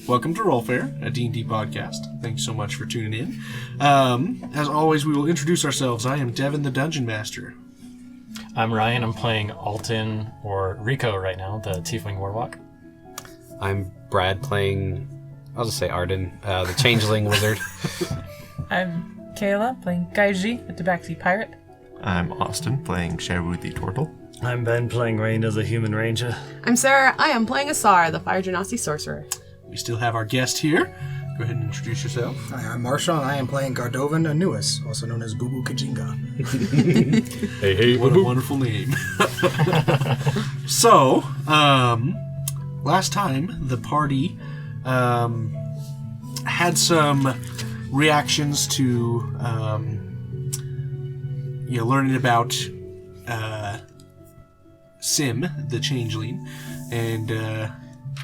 Welcome to Rollfair, a D&D podcast. Thanks so much for tuning in. As always, we will introduce ourselves. I am Devin, the Dungeon Master. I'm Ryan. I'm playing Alton, or Rico right now, the Tiefling Warlock. I'm Brad playing, I'll just say Arden, the Changeling Wizard. I'm Kayla playing Gaiji, the Tabaxi Pirate. I'm Austin playing Sherwood the Turtle. I'm Ben playing Raina, the Human Ranger. I'm Sarah. I am playing Asar, the Fire Genasi Sorcerer. We still have our guest here. Go ahead and introduce yourself. Hi, I'm Marshawn. I am playing Gardovan Anuis, also known as Bubu Kajinga. Hey, what a wonderful name. So, last time the party had some reactions to learning about Sim, the Changeling, and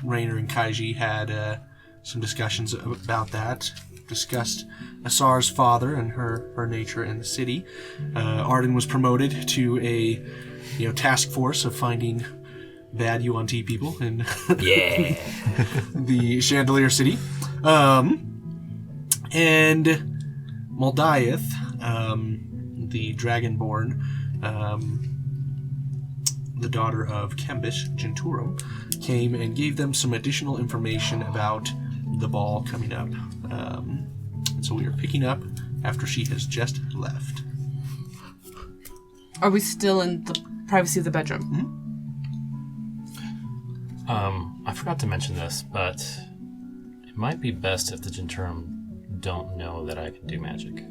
Rainer and Kaiji had some discussions about that. Discussed Asar's father and her nature in the city. Arden was promoted to a task force of finding bad UNT people in the Chandelier City. And Moldiath, the Dragonborn, the daughter of Kembish Genturum, came and gave them some additional information about the ball coming up. And so we are picking up after she has just left. Are we still in the privacy of the bedroom? Mm-hmm. I forgot to mention this, but it might be best if the Genturum don't know that I can do magic.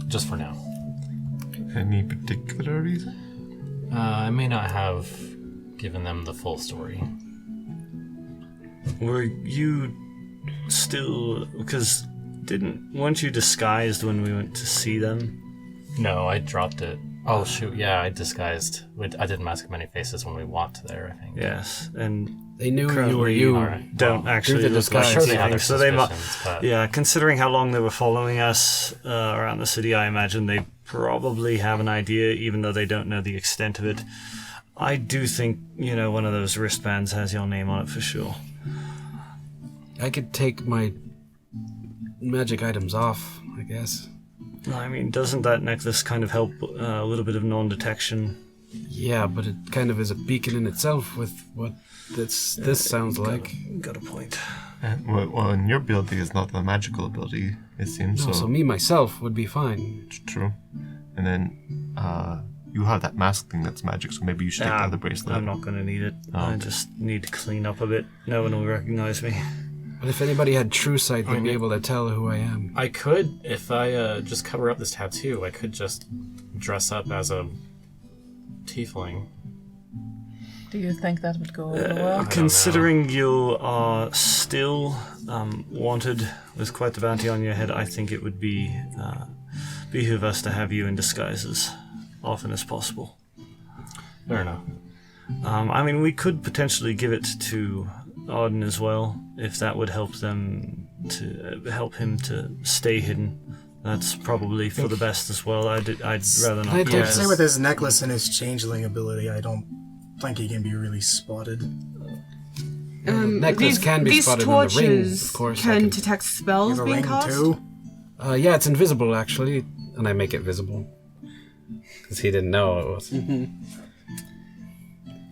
Just for now. Any particular reason? I may not have given them the full story. Were you still... Because weren't you disguised when we went to see them? No, I dropped it. Oh, shoot, yeah, I disguised. I did Mask of Many Faces when we walked there, I think. Yes, and They knew you were you. Right. don't actually the look disguise. like Sure they had their so they suspicions, but... Yeah, considering how long they were following us around the city, I imagine they probably have an idea, even though they don't know the extent of it. I do think, one of those wristbands has your name on it for sure. I could take my magic items off, I guess. I mean, doesn't that necklace kind of help a little bit of non-detection? Yeah, but it kind of is a beacon in itself with what this sounds like. Got a point. Well, and your ability is not a magical ability, it seems. No, so me, myself, would be fine. True. And then you have that mask thing that's magic, so maybe you should take the other bracelet. I'm not going to need it. I just need to clean up a bit. No one will recognize me. But if anybody had true sight, they'd be able to tell who I am. I could, if I just cover up this tattoo, I could just dress up as a tiefling. Do you think that would go over well? Considering you are still wanted with quite the bounty on your head, I think it would behoove us to have you in disguise as often as possible. Fair enough. I mean, we could potentially give it to Arden as well, if that would help him to stay hidden. That's probably for the best as well. I'd rather not. I'd say with his necklace and his changeling ability, I don't think he can be really spotted. Necklace can be spotted in the ring, of torches course. can detect spells You have a being ring cast? too? Yeah, it's invisible, actually, and I make it visible. Because he didn't know it was.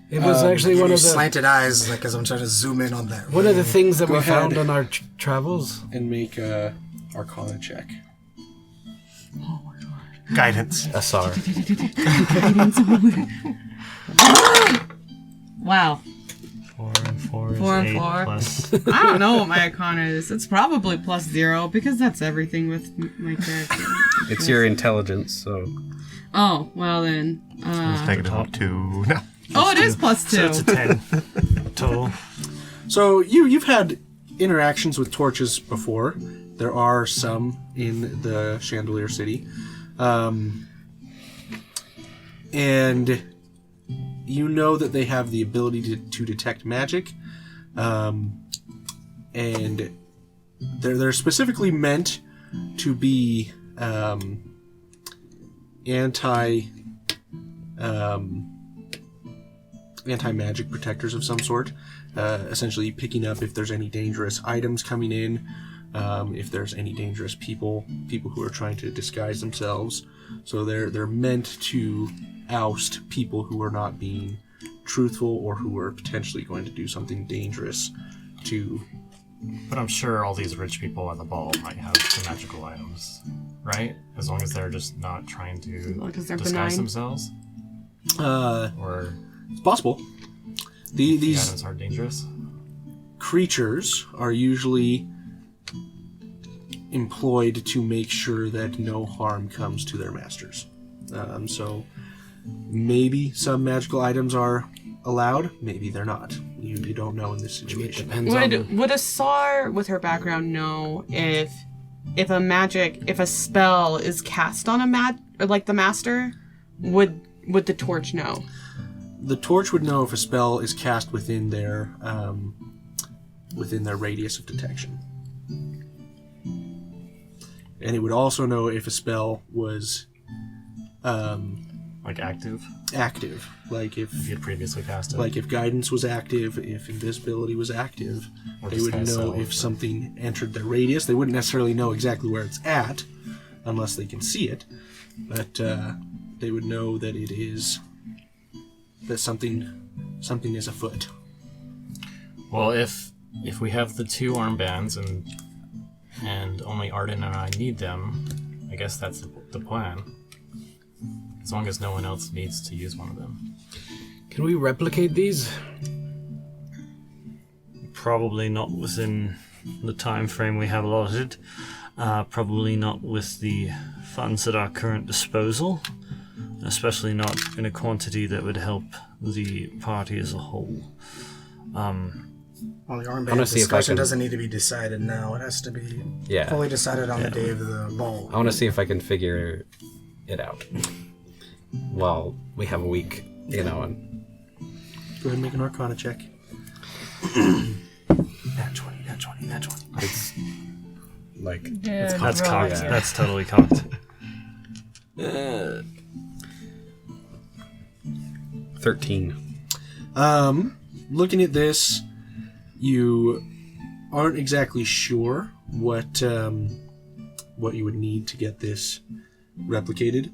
It was actually Give one you of the... slanted eyes, because I'm trying to zoom in on that. One of the things that Go we ahead. found on our travels. And make a Arcana check. Guidance. Asar. Wow. 4 and 4 is 4 and 8 4. plus. I don't know what my Arcana is. It's probably +0, because that's everything with my character. It's your intelligence, so... Oh, well then. It's negative 2. No. Oh, it is +2. So it's a 10 total. So you've had interactions with torches before. There are some in the Chandelier City. And you know that they have the ability to detect magic. And they're specifically meant to be anti-magic protectors of some sort. essentially picking up if there's any dangerous items coming in, if there's any dangerous people who are trying to disguise themselves. So they're meant to oust people who are not being truthful or who are potentially going to do something dangerous to. But I'm sure all these rich people at the ball might have the magical items, right? As long as they're just not trying to Because they're disguise benign. themselves, or It's possible. the These items are dangerous. creatures are usually employed to make sure that no harm comes to their masters. So maybe some magical items are allowed, maybe they're not. You don't know in this situation. Depends on... Would a SAR with her background know if a spell is cast on the master? Would the torch know? The torch would know if a spell is cast within their radius of detection. And it would also know if a spell was Like active, like if you had previously cast it. like if guidance was active, if invisibility was active, Or they would disguise know self, if something entered their radius. They wouldn't necessarily know exactly where it's at unless they can see it, but they would know that it is that something is afoot. Well, if we have the 2 armbands and only Arden and I need them, I guess that's the plan. As long as no one else needs to use one of them. Can we replicate these? Probably not within the time frame we have allotted. Probably not with the funds at our current disposal. Especially not in a quantity that would help the party as a whole. Well, the I wanna armband see if I discussion can- doesn't need to be decided now. It has to be Yeah. fully decided on the day of the ball. I want to see if I can figure it out. Well, we have a week, and Go ahead and make an Arcana check. Nat 20, nat 20, nat 20. it's like Yeah, That's right. cocked. That's totally cocked. 13. Looking at this, you aren't exactly sure what you would need to get this replicated,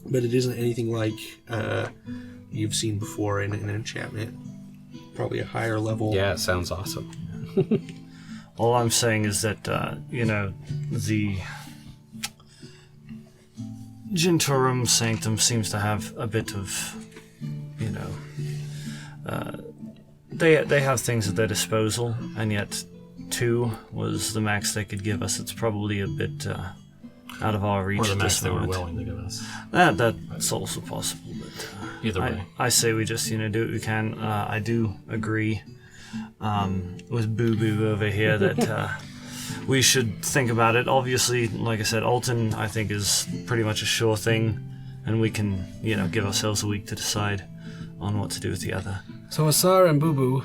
but it isn't anything like you've seen before in an enchantment. Probably a higher level. Yeah, it sounds awesome. All I'm saying is that, the Gentorum Sanctum seems to have a bit of, they have things at their disposal, and yet 2 was the max they could give us. It's probably a bit out of our reach Or the at max this they were moment. willing to give us. That's also possible, but Either way. I say we just, do what we can. I do agree with Boo Boo over here that we should think about it. Obviously, like I said, Alton, I think, is pretty much a sure thing, and we can, give ourselves a week to decide on what to do with the other. So, Asar and Boo Boo,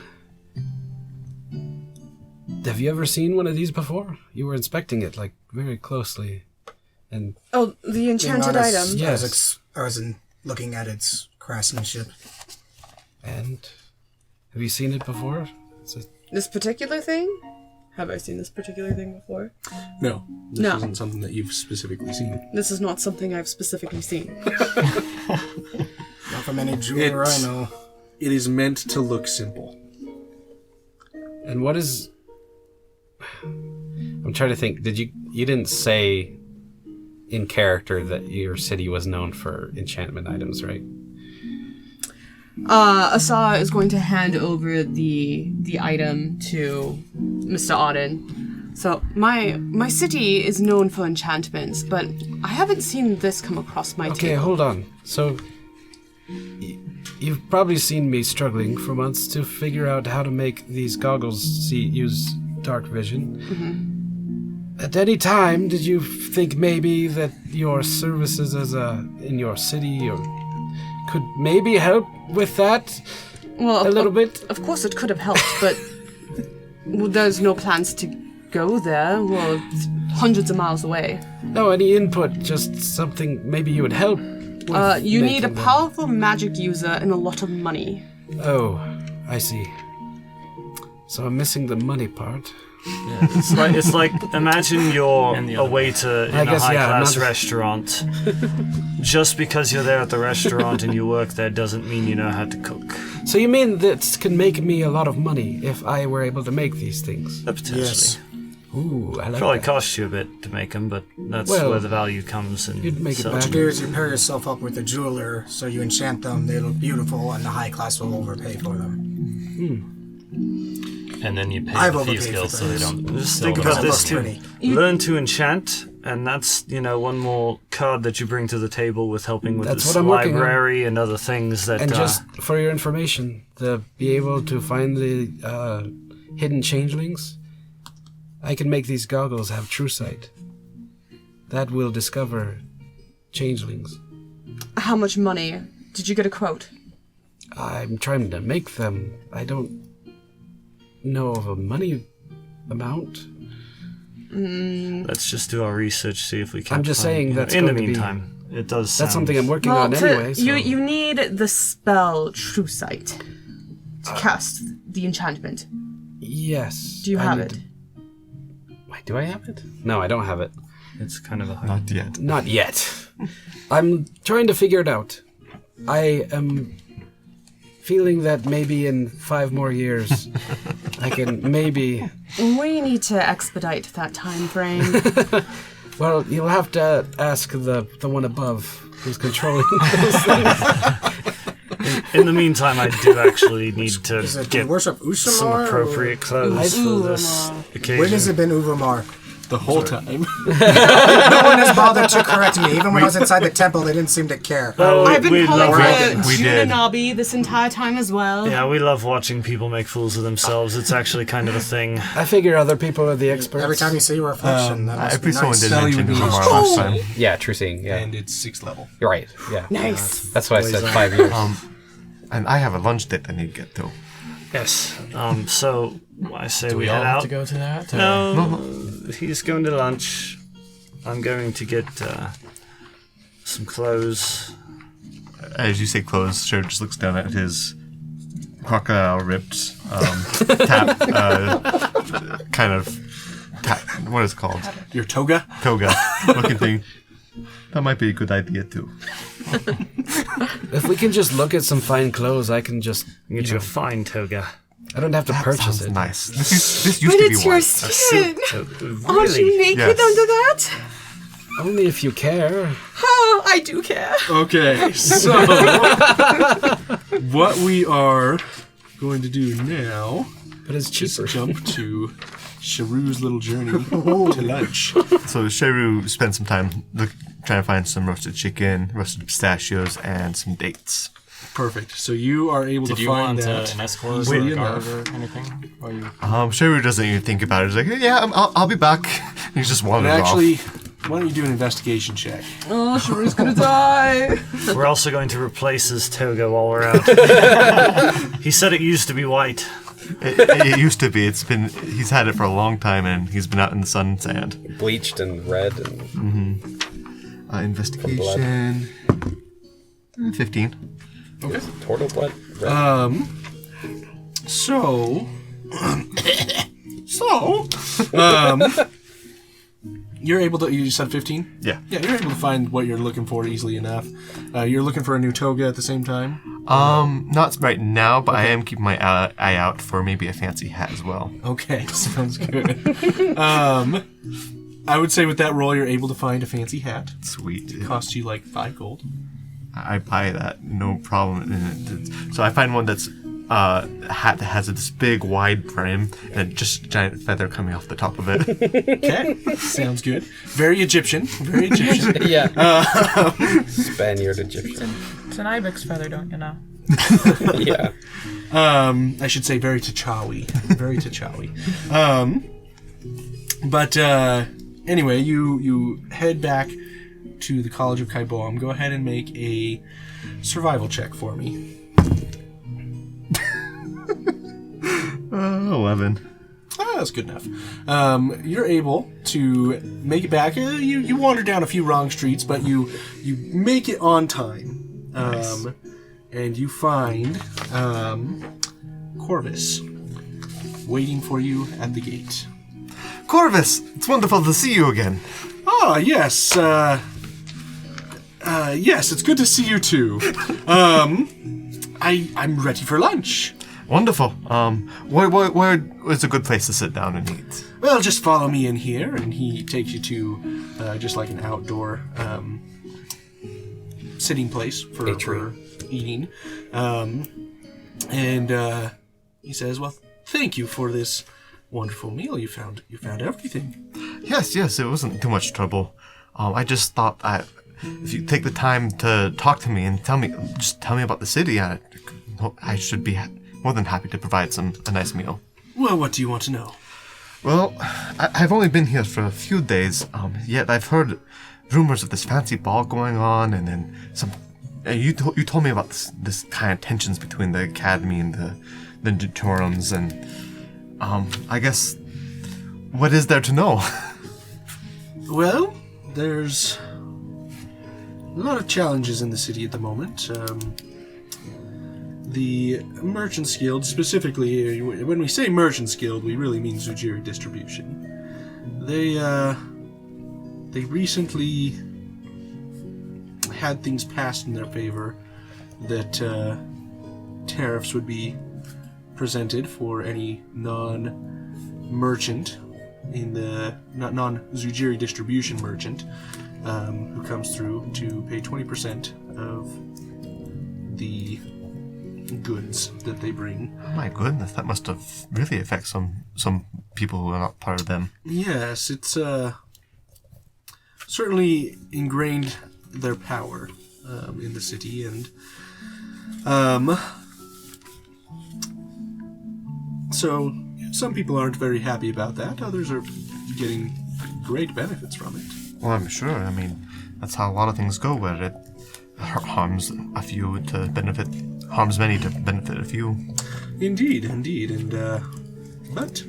have you ever seen one of these before? You were inspecting it, very closely. And Oh, the enchanted Being honest, item. Yes. I was looking at its craftsmanship. have you seen it before? This particular thing? Have I seen this particular thing before? No, this No. isn't something that you've specifically seen. This is not something I've specifically seen. Not from any jeweler I know. It is meant to look simple. And what is... I'm trying to think. You didn't say in character that your city was known for enchantment items, right? Asa is going to hand over the item to Mr. Auden. So, my city is known for enchantments, but I haven't seen this come across my Okay, table. hold on. So, you've probably seen me struggling for months to figure out how to make these goggles use dark vision. Mm-hmm. At any time, did you think maybe that your services in your city could maybe help with that Well, a little bit? Of course it could have helped, but there's no plans to go there. Well, it's hundreds of miles away. No, any input, just something maybe you would help with You need a making them. powerful magic user and a lot of money. Oh, I see. So I'm missing the money part. Yeah, it's like imagine you're And the a other waiter in I a guess, yeah, high-class not- restaurant. Just because you're there at the restaurant and you work there doesn't mean you know how to cook. So you mean this can make me a lot of money if I were able to make these things? Potentially. Yes. Ooh, I like Probably that. cost you a bit to make them, but that's Well, where the value comes. And you'd make it so- back. What you do is you pair yourself up with a jeweler, so you enchant them, they look beautiful, and the high class will overpay for them. And then you pay I've the overpaid thieves for guild so they things. don't. Just steal think them. about this It too. looks pretty. Learn to enchant, and that's one more card that you bring to the table with helping with That's this what I'm working on. library and other things that. And just for your information, to be able to find the hidden changelings, I can make these goggles have true sight. That will discover changelings. How much money? Did you get a quote? I'm trying to make them. I don't know of a money amount. Let's just do our research, see if we can. I'm just saying that's in the going to be- meantime, it does. That's sound- something I'm working on anyway. So. you need the spell True Sight to cast the enchantment. Yes. Do you I have need it? to- Wait, do I have it? No, I don't have it. It's kind of a high. Not yet. Not yet. I'm trying to figure it out. I am feeling that maybe in 5 more years, I can maybe. We need to expedite that time frame. Well, you'll have to ask the one above who's controlling those things. In the meantime, I do actually need to Is it get do you worship some Ushamar? appropriate clothes for this occasion. When has it been Uvamar? The whole time. No one has bothered to correct me. Even when I was inside the temple, they didn't seem to care. I've been we calling love her We did. Junanabi this entire time as well. Yeah, we love watching people make fools of themselves. It's actually kind of a thing. I figure other people are the experts. Every time you see your reflection, that must Every be someone nice. did Sally mention would be- Umar last time. Yeah, true seeing. Yeah, And it's 6th level. you're right. Yeah, Nice. that's what I said. 5 years. And I have a lunch date I need to get to. Yes. So I say Do we we head all have out. to go to that? No, he's going to lunch. I'm going to get some clothes. As you say clothes, Sher just looks down at his crocodile ripped tap, kind of tap, what is it called? Your toga? Toga looking thing. That might be a good idea too. If we can just look at some fine clothes, I can just. Get you a fine toga. I don't have to purchase Sounds it. nice. This used But to be it's your white. skin. Really? Aren't you naked Yes. under that? Only if you care. Oh, I do care. Okay, so what we are going to do now But it's is cheaper. jump to Sharu's little journey to lunch. So Sheru spent some time trying to find some roasted chicken, roasted pistachios, and some dates. Perfect. So you are able Did to you find want that. an escort or easily a guard enough. or anything? While you... Sheru doesn't even think about it. He's like, yeah, I'll be back. He's just And wandering actually, off. why don't you do an investigation check? Oh, Sharu's gonna die. We're also going to replace his toga while we're out. He said it used to be white. It used to be. He's had it for a long time, and he's been out in the sun and sand. Bleached and red. And Investigation. 15. turtle blood. So, you're able to. You said 15. Yeah. Yeah, you're able to find what you're looking for easily enough. You're looking for a new toga at the same time. Not right now, but I am keeping my eye out for maybe a fancy hat as well. Okay, sounds good. I would say with that roll, you're able to find a fancy hat. Sweet. It costs you like 5 gold. I buy that, no problem. So I find one that's a hat that has this big, wide brim and just a giant feather coming off the top of it. Okay, sounds good. Very Egyptian. Very Egyptian. Yeah. Spaniard Egyptian. It's an ibex feather, don't you know? Yeah. I should say very T'Chawi. Very T'Chawi. But anyway, you head back to the College of Kaiboam. Go ahead and make a survival check for me. 11. That's good enough. You're able to make it back. You wander down a few wrong streets, but you make it on time. And you find Corvus. waiting for you at the gate. Corvus, it's wonderful to see you again. Ah, yes. Yes, it's good to see you too. I'm ready for lunch. Wonderful. Where is a good place to sit down and eat? Well, just follow me in here, and he takes you to just like an outdoor sitting place for eating. And he says, "Well, thank you for this wonderful meal. You found everything." Yes, it wasn't too much trouble. I just thought if you take the time to talk to me and tell me about the city, I should be more than happy to provide a nice meal. Well, what do you want to know? Well, I've only been here for a few days, yet I've heard rumors of this fancy ball going on, and then some. You told me about this kind of tensions between the academy and the Ninjatorums, and I guess what is there to know? Well, there's a lot of challenges in the city at the moment. The Merchants Guild, specifically, when we say Merchants Guild, we really mean Zujiri Distribution. They recently had things passed in their favor that tariffs would be presented for any non-merchant in the non-Zujiri Distribution merchant who comes through to pay 20% of the goods that they bring. Oh my goodness, that must have really affected some people who are not part of them. Yes, it's certainly ingrained their power in the city, and so some people aren't very happy about that. Others are getting great benefits from it. Well, I'm sure. I mean, that's how a lot of things go, where it harms a few to benefit, harms many to benefit a few. Indeed, and but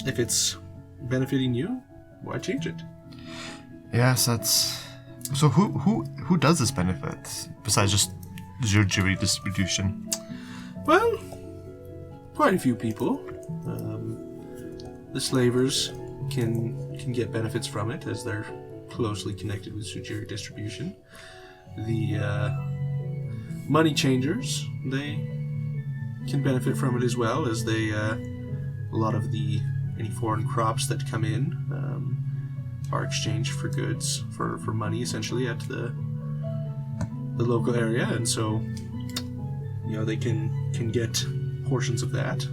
if it's benefiting you, why change it? Yes, that's. So who does this benefit besides just Zujiri Distribution? Well, quite a few people. The slavers can get benefits from it as they're closely connected with Zujiri Distribution. The money changers, they can benefit from it as well, as they a lot of any foreign crops that come in are exchanged for goods, for money essentially at the local area, and so they can get portions of that.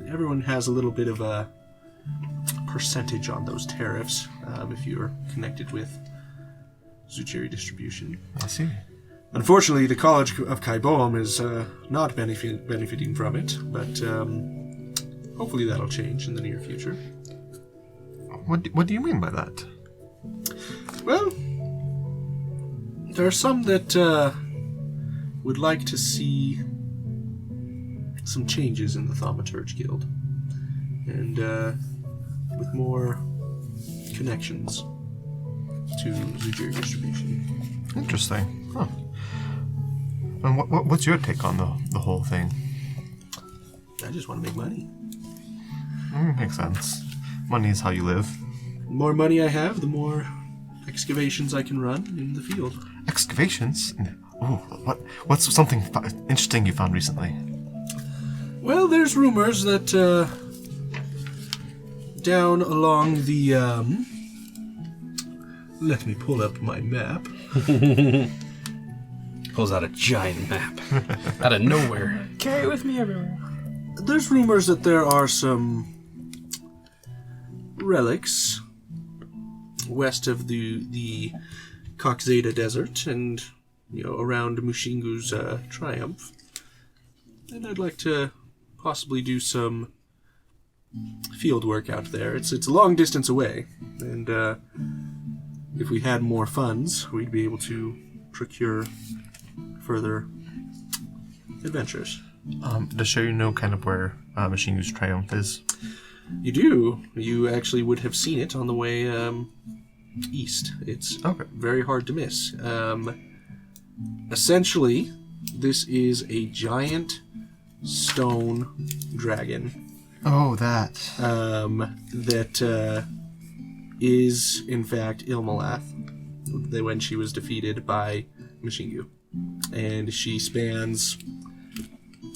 Everyone has a little bit of a percentage on those tariffs if you're connected with Zujiri Distribution. I see. Unfortunately, the College of Kaiboam is not benefiting from it, but hopefully that'll change in the near future. What do you mean by that? Well, there are some that would like to see some changes in the Thaumaturge Guild, and with more connections to Zujiri Distribution. Interesting. Huh. And what's your take on the whole thing? I just want to make money. Makes sense. Money is how you live. The more money I have, the more excavations I can run in the field. Excavations? Oh, what's something interesting you found recently? Well, there's rumors that down along the let me pull up my map. Pulls out a giant map out of nowhere. Carry it with me everywhere. There's rumors that there are some relics west of the Coxzada Desert and around Mushingu's triumph, and I'd like to possibly do some field work out there. It's a long distance away, and if we had more funds, we'd be able to procure further adventures. Does show kind of where Mushingu's triumph is? You do. You actually would have seen it on the way east. It's very hard to miss. Essentially, this is a giant stone dragon Oh, that. that is, in fact, Ilmalath, when she was defeated by Mashingu. And she spans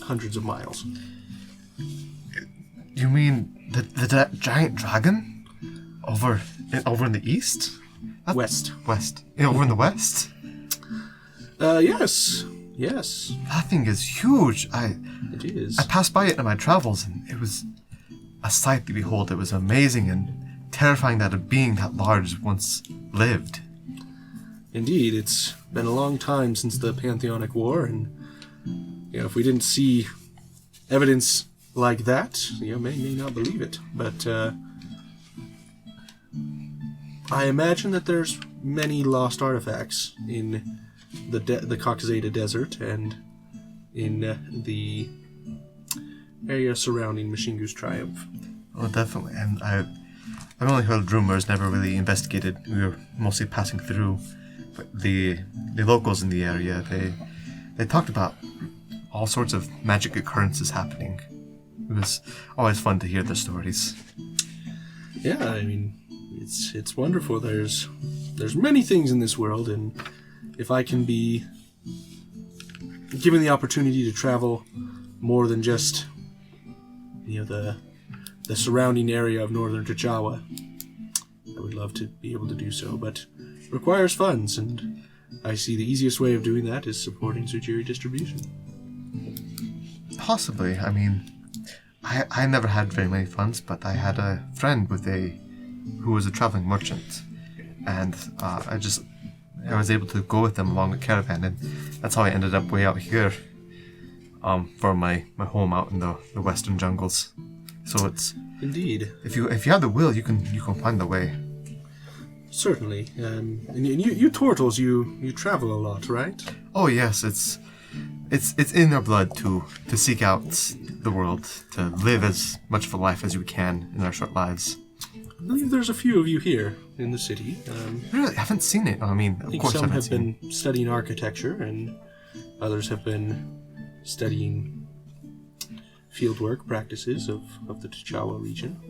hundreds of miles. You mean the giant dragon? Over in the east? West. West. Over in the west? Yes. Yes, That thing is huge. it is. I passed by it in my travels, and it was a sight to behold. It was amazing and terrifying that a being that large once lived. Indeed, it's been a long time since the Pantheonic War, and if we didn't see evidence like that, may not believe it. But I imagine that there's many lost artifacts in the Coxzada Desert and in the area surrounding Mashingu's Triumph. Oh, definitely. And I've only heard rumors, never really investigated. We were mostly passing through. But the locals in the area, they talked about all sorts of magic occurrences happening. It was always fun to hear their stories. Yeah, I mean, it's wonderful. There's many things in this world, and if I can be given the opportunity to travel more than just the surrounding area of northern T'Chawa, I would love to be able to do so, but it requires funds, and I see the easiest way of doing that is supporting Zujiri distribution. Possibly. I mean, I never had very many funds, but I had a friend who was a traveling merchant, and I was able to go with them along the caravan, and that's how I ended up way out here, for my home out in the western jungles. So it's Indeed. if you have the will, you can find the way. Certainly. And you turtles, you travel a lot, right? Oh yes, it's in our blood to seek out the world, to live as much of a life as we can in our short lives. I believe there's a few of you here in the city. Really, I haven't seen it. I mean, I of think course I some haven't have seen been studying architecture, and others have been studying fieldwork practices of the T'Chawa region.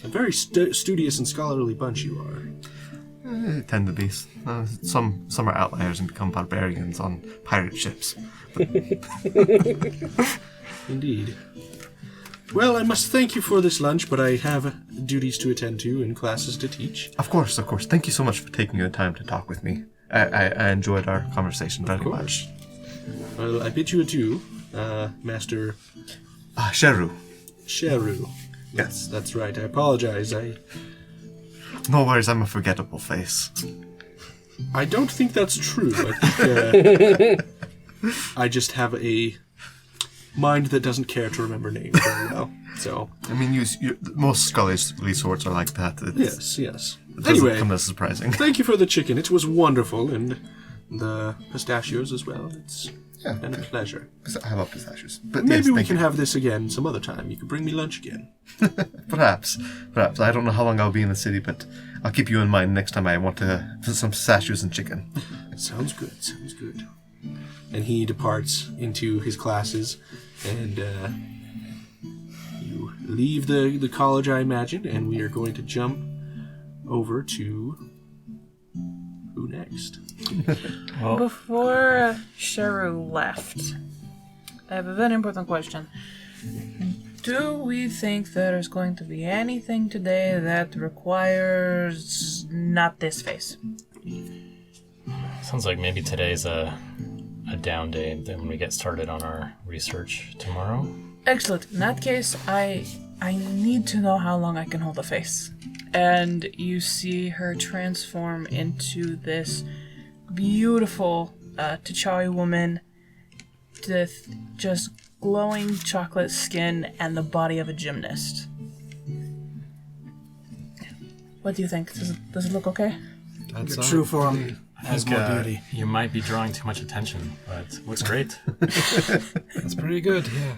A very studious and scholarly bunch you are. Tend to be. Some are outliers and become barbarians on pirate ships. Indeed. Well, I must thank you for this lunch, but I have duties to attend to and classes to teach. Of course. Thank you so much for taking the time to talk with me. I enjoyed our conversation very much. Well, I bid you adieu, Master Sheru. Sheru. Yes. That's right. I apologize. No worries, I'm a forgettable face. I don't think that's true. I think I just have a mind that doesn't care to remember names very well. So I mean, most scholarly sorts are like that. yes. It doesn't Anyway, come as surprising. thank you for the chicken. It was wonderful, and the pistachios as well. It's been a pleasure. I love pistachios. But Maybe yes, we thank can you. have this again some other time. You can bring me lunch again. Perhaps. I don't know how long I'll be in the city, but I'll keep you in mind next time I want to visit some pistachios and chicken. Sounds good. And he departs into his classes, and you leave the college, I imagine, and we are going to jump over to who next? Before Sheru left, I have a very important question. Do we think there's going to be anything today that requires not this face? Sounds like maybe today's a down day, then when we get started on our research tomorrow. Excellent. In that case, I need to know how long I can hold the face. And you see her transform into this beautiful T'Chawi woman with just glowing chocolate skin and the body of a gymnast. What do you think? Does it look okay? Your true form has more beauty. You might be drawing too much attention, but looks great. That's pretty good, yeah.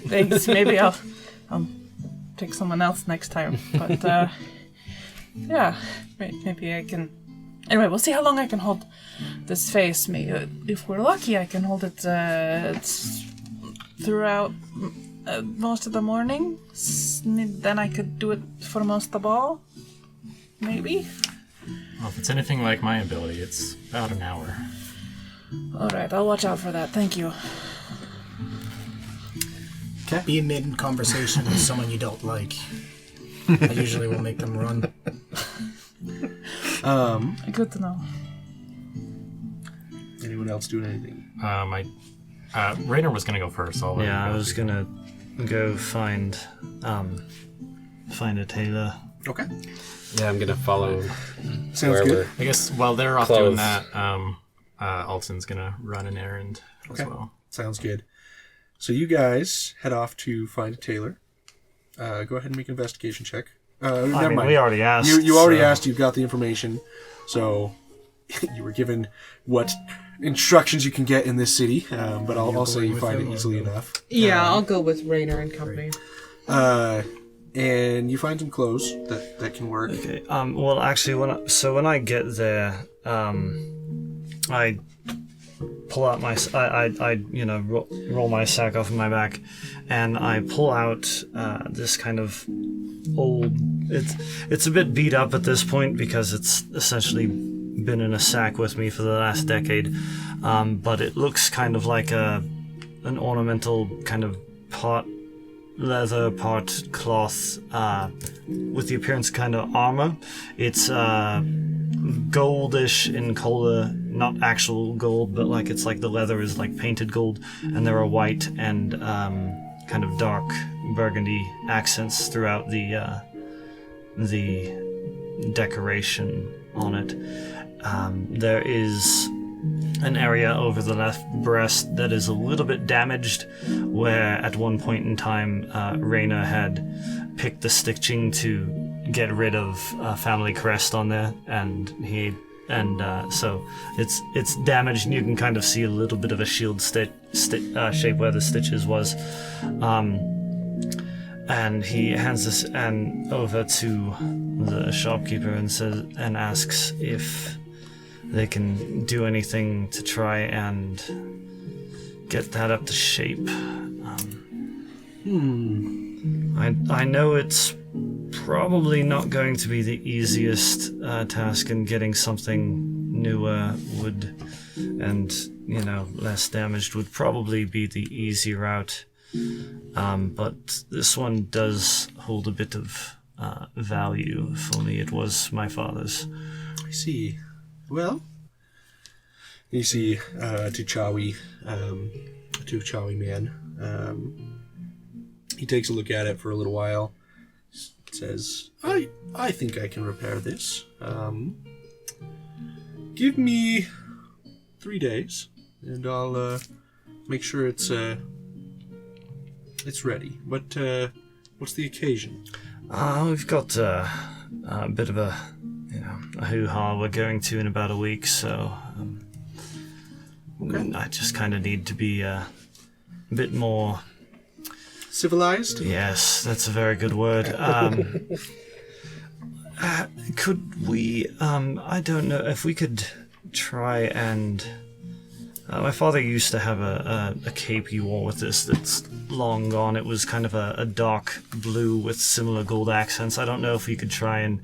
Thanks. Maybe I'll take someone else next time. But yeah, maybe I can. Anyway, we'll see how long I can hold this face. Maybe if we're lucky, I can hold it throughout most of the morning. Then I could do it for most of the ball. Maybe. Well, if it's anything like my ability, it's about an hour. All right, I'll watch out for that. Thank you. Be in conversation with someone you don't like. I usually will make them run. Good to know. Anyone else doing anything? Rainer was gonna go first. So I'll let Yeah, you I go. was gonna go find a tailor. Okay. Yeah, I'm gonna follow. Sounds wherever. good. I guess while they're off Clothes. doing that, Alton's gonna run an errand Okay. as well. Sounds good. So you guys head off to find a tailor. Go ahead and make an investigation check. Never mind. We already asked. You already so- asked. You've got the information. So you were given what instructions you can get in this city. But I'll say you find it easily enough. Yeah, I'll go with Rainer and company. And you find some clothes that can work. Okay. Well, actually, when I get there, I pull out my roll my sack off of my back, and I pull out this kind of old. It's a bit beat up at this point because it's essentially been in a sack with me for the last decade, but it looks kind of like an ornamental kind of part leather, part cloth, with the appearance of kind of armor. It's goldish in color, not actual gold, but like it's like the leather is like painted gold, and there are white and kind of dark burgundy accents throughout the decoration on it. There is an area over the left breast that is a little bit damaged, where at one point in time Raina had picked the stitching to get rid of a family crest on there, and so it's damaged, and you can kind of see a little bit of a shield shape where the stitches was. And he hands this over to the shopkeeper and asks if they can do anything to try and get that up to shape. I know it's probably not going to be the easiest task, and getting something newer and less damaged would probably be the easy route. But this one does hold a bit of value for me. It was my father's. I see. Well, you see Tuchawi man. He takes a look at it for a little while. Says, I think I can repair this. Give me 3 days, and I'll make sure it's ready. But what's the occasion? We've got a bit of a hoo-ha we're going to in about a week, so I just kind of need to be a bit more Civilized? Yes, that's a very good word. Could we, I don't know, if we could try and... my father used to have a cape he wore with this that's long gone. It was kind of a dark blue with similar gold accents. I don't know if we could try and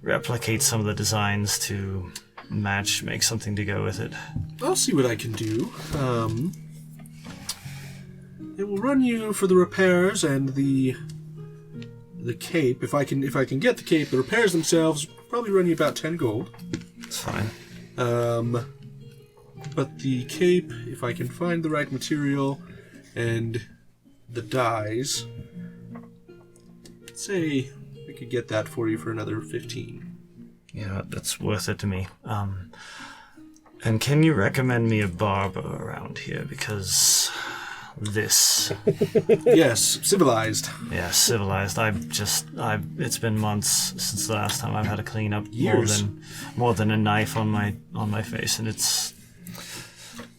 replicate some of the designs to make something to go with it. I'll see what I can do. It will run you for the repairs and the cape. If I can get the cape, the repairs themselves will probably run you about 10 gold. It's fine. But the cape, if I can find the right material and the dyes, I'd say I could get that for you for another 15. Yeah, that's worth it to me. And can you recommend me a barber around here? Because this... Yes, civilized. Yeah, civilized. It's been months since the last time I've had a clean up. Years. More than a knife on my face, and it's...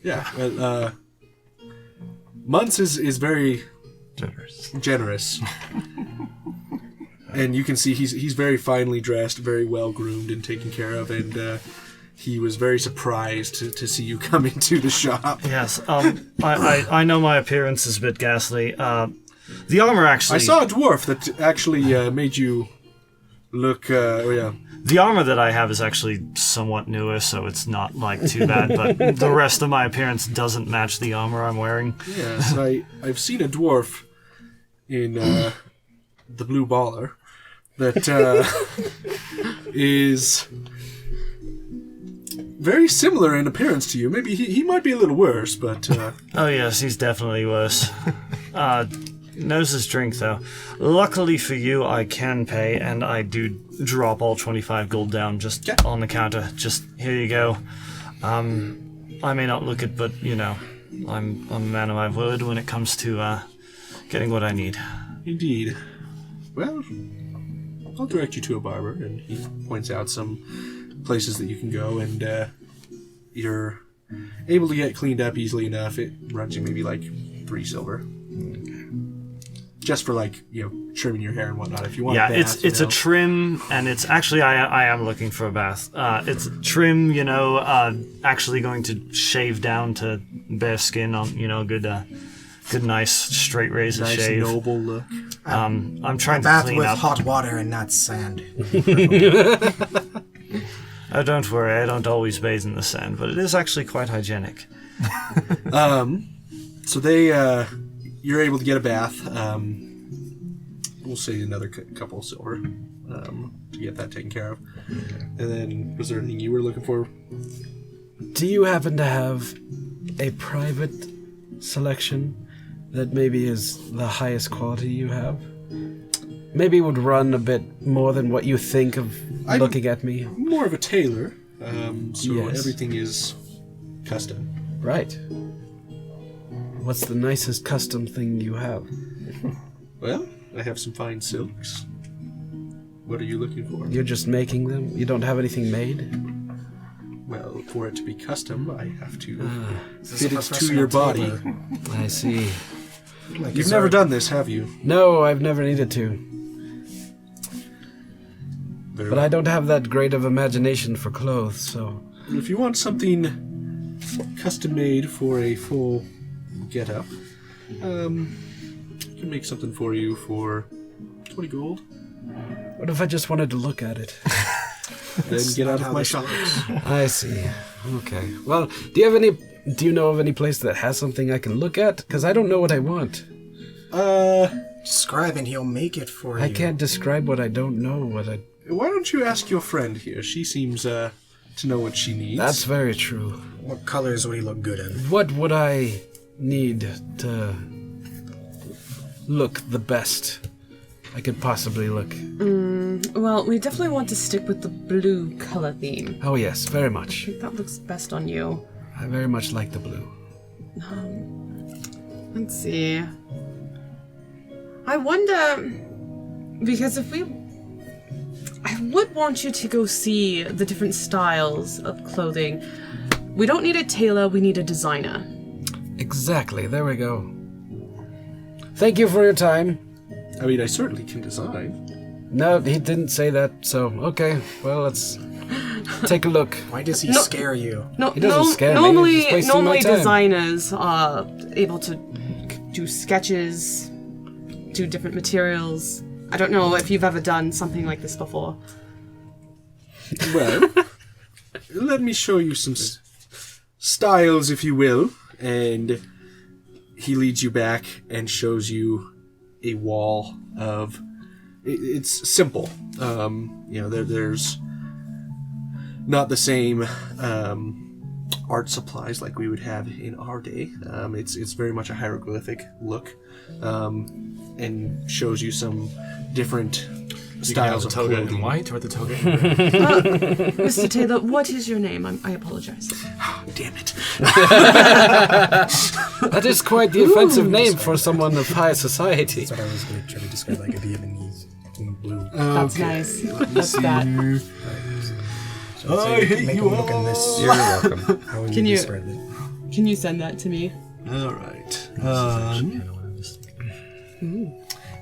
Yeah, well, months is very generous. And you can see he's very finely dressed, very well groomed and taken care of, and he was very surprised to see you come into the shop. Yes. I know my appearance is a bit ghastly. The armor actually. I saw a dwarf that actually made you look. The armor that I have is actually somewhat newer, so it's not like too bad. But the rest of my appearance doesn't match the armor I'm wearing. Yes, I've seen a dwarf in the Blue Baller that is very similar in appearance to you. Maybe he might be a little worse, but... Oh yes, he's definitely worse. Knows his drink, though. Luckily for you, I can pay, and I do drop all 25 gold down just on the counter. Just, here you go. I may not look it, but, you know, I'm a man of my word when it comes to getting what I need. Indeed. Well, I'll direct you to a barber, and he points out some places that you can go, and you're able to get cleaned up easily enough. It runs you maybe like 3 silver. Just for trimming your hair and whatnot. If you want, yeah, a bath, it's a trim, and it's actually I am looking for a bath. It's trim, actually going to shave down to bare skin on, good nice straight razor nice shave. noble look. I'm trying to Bath clean with up. hot water and not sand. Oh, don't worry, I don't always bathe in the sand, but it is actually quite hygienic. So they, you're able to get a bath. We'll say another couple of silver to get that taken care of. And then, was there anything you were looking for? Do you happen to have a private selection that maybe is the highest quality you have? Maybe would run a bit more than what you think of looking at me. More of a tailor, so Yes. everything is custom. Right. What's the nicest custom thing you have? Well, I have some fine silks. What are you looking for? You're just making them? You don't have anything made? Well, for it to be custom, I have to Is this fit a it to professional your body. tailor? I see. Like, You've is never there- done this, have you? No, I've never needed to. Very But I don't have that great of imagination for clothes, so... If you want something custom made for a full get-up, I can make something for you for 20 gold. What if I just wanted to look at it? Then get out how of my this shop. works. I see. Okay. Well, do you know of any place that has something I can look at? Because I don't know what I want. Describe and he'll make it for you. I can't describe what I don't know. Why don't you ask your friend here? She seems to know what she needs. That's very true. What colors would he look good in? What would I need to look the best I could possibly look? Well, we definitely want to stick with the blue color theme. Oh yes, very much. I think that looks best on you. I very much like the blue. Let's see. I wonder, because I would want you to go see the different styles of clothing. We don't need a tailor, we need a designer. Exactly, there we go. Thank you for your time. I mean, I certainly can design. No, he didn't say that, so okay. Well, let's take a look. Why does he scare you? No, He doesn't scare me, normally, he's just wasting my normally time. designers are able to do sketches, do different materials. I don't know if you've ever done something like this before. Well, let me show you some styles, if you will. And he leads you back and shows you a wall of... It's simple. There's not the same art supplies like we would have in our day. It's very much a hieroglyphic look, and shows you some different styles the of toga clothing. in white or the toga in red? Mr. Taylor, what is your name? I apologize. Damn it! That is quite the offensive name for someone of high society. That's what I was going to try to describe, like a Vietnamese in blue. That's nice. That's that. So I hate make you him look in this. You're welcome. How would Can you- describe it? Can you send that to me? All right.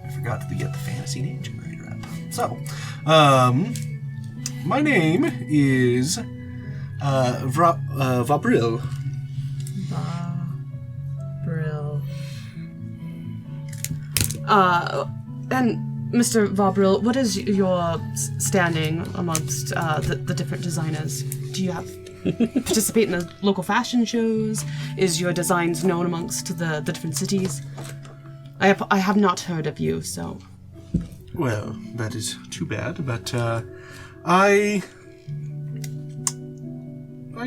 I forgot to get the fantasy name generator up. So, my name is Vabril. Brill. And Mr. Vabril, what is your standing amongst the different designers? Do you have participate in the local fashion shows? Is your designs known amongst the different cities? I have not heard of you, so... Well, that is too bad, but I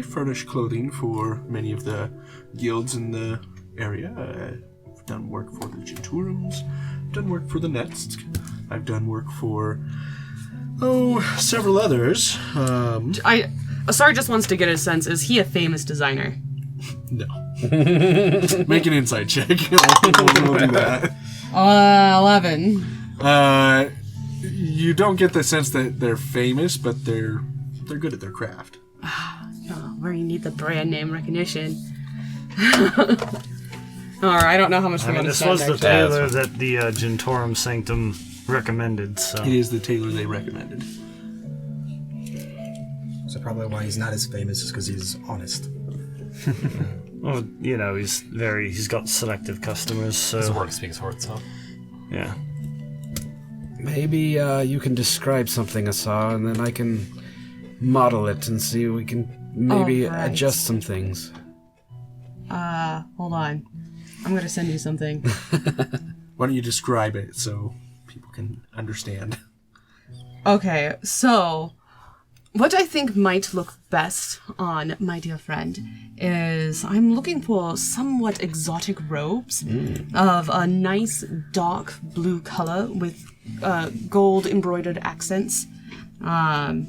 furnish clothing for many of the guilds in the area. I've done work for the Genturums, done work for the Nets, I've done work for, several others. Asar just wants to get a sense, is he a famous designer? No. Make an insight check. We'll do that. 11. You don't get the sense that they're famous, but they're good at their craft. Where you need the brand name recognition. Alright, I don't know how much I mean, this was the tailor that the Gentorum Sanctum recommended, so... It is the tailor they recommended. So probably why he's not as famous is because he's honest. Well, you know, he's got selective customers, so... His work speaks for itself. Yeah. Maybe you can describe something I saw, and then I can model it and see if we can maybe adjust some things. Hold on. I'm gonna send you something. Why don't you describe it so people can understand? Okay, so... What I think might look best on my dear friend is I'm looking for somewhat exotic robes of a nice dark blue color with gold embroidered accents and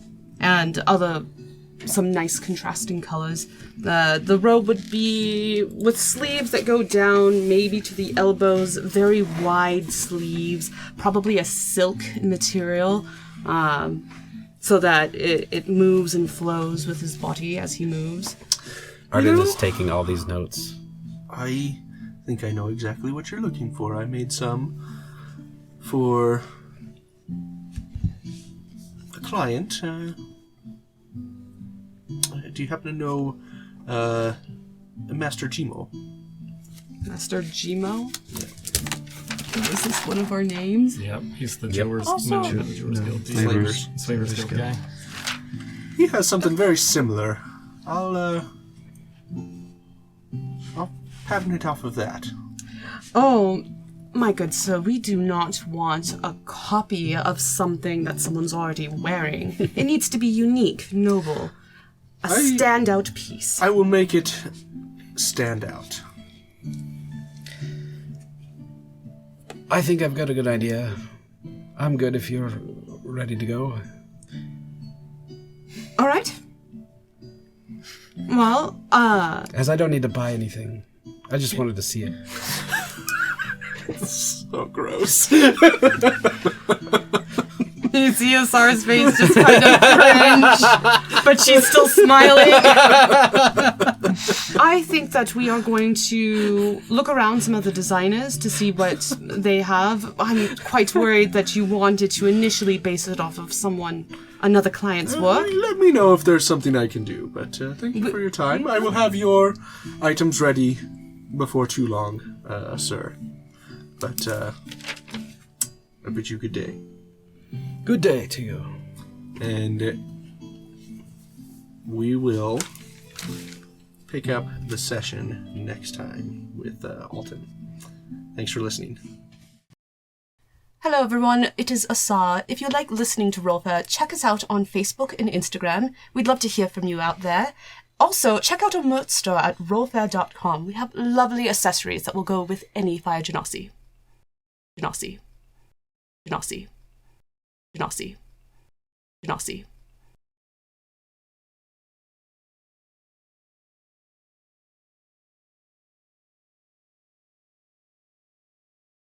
some nice contrasting colors. The robe would be with sleeves that go down maybe to the elbows, very wide sleeves, probably a silk material. So that it moves and flows with his body as he moves. Arden is taking all these notes. I think I know exactly what you're looking for. I made some for a client. Do you happen to know Master Gmo? Master Gmo? Is this one of our names? Yep, he's the Jewers manager of the Jewers Guild. Slavers Guild guy. He has something very similar. I'll patent it off of that. Oh, my good sir, we do not want a copy of something that someone's already wearing. It needs to be unique, noble. A standout piece. I will make it stand out. I think I've got a good idea. I'm good if you're ready to go. All right. Well, As I don't need to buy anything. I just wanted to see it. So gross. you see Asar's face just kind of cringe, but she's still smiling. I think that we are going to look around some of the designers to see what they have. I'm quite worried that you wanted to initially base it off of another client's work. Let me know if there's something I can do, but thank you for your time. I will have your items ready before too long, sir. But I bid you good day. Good day to you. And we will pick up the session next time with Alton. Thanks for listening. Hello everyone, it is Asar. If you like listening to Rollfair, check us out on Facebook and Instagram. We'd love to hear from you out there. Also, check out our merch store at rollfair.com. We have lovely accessories that will go with any Fire Genasi. Genasi. Genasi. Genasi. Genasi.